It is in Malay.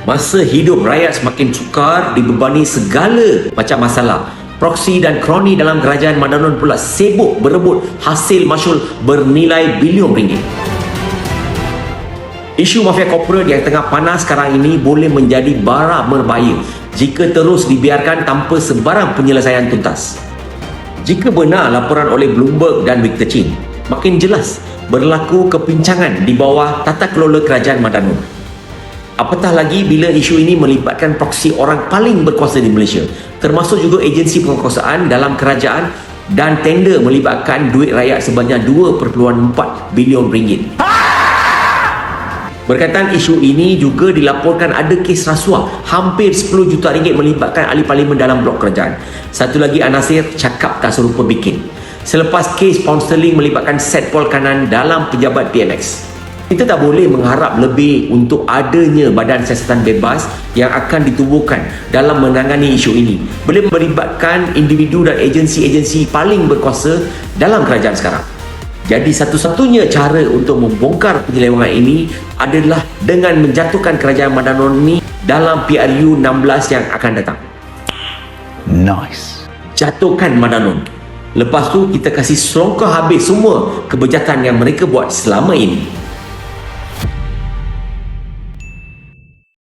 Masa hidup rakyat semakin sukar dibebani segala macam masalah. Proksi dan kroni dalam kerajaan Madanon pula sibuk berebut hasil masyhur bernilai bilion ringgit. Isu mafia korporat yang tengah panas sekarang ini boleh menjadi bara berbahaya jika terus dibiarkan tanpa sebarang penyelesaian tuntas. Jika benar laporan oleh Bloomberg dan Victor Chin, makin jelas berlaku kepincangan di bawah tata kelola kerajaan Madanon. Apatah lagi bila isu ini melibatkan proksi orang paling berkuasa di Malaysia, termasuk juga agensi penguasaan dalam kerajaan dan tender melibatkan duit rakyat sebanyak 2.4 bilion ringgit. Berkaitan isu ini juga dilaporkan ada kes rasuah hampir 10 juta ringgit melibatkan ahli parlimen dalam blok kerajaan. Satu lagi Anasir cakap tak serupa bikin. Selepas kes pound sterling melibatkan Setpol Kanan dalam pejabat PMX. Kita tak boleh mengharap lebih untuk adanya badan siasatan bebas yang akan ditubuhkan dalam menangani isu ini. Boleh melibatkan individu dan agensi-agensi paling berkuasa dalam kerajaan sekarang. Jadi satu-satunya cara untuk membongkar penyelewengan ini adalah dengan menjatuhkan kerajaan Madanon ini dalam PRU 16 yang akan datang. Nice. Jatuhkan Madanon. Lepas tu kita kasih selongkar habis semua kebejatan yang mereka buat selama ini.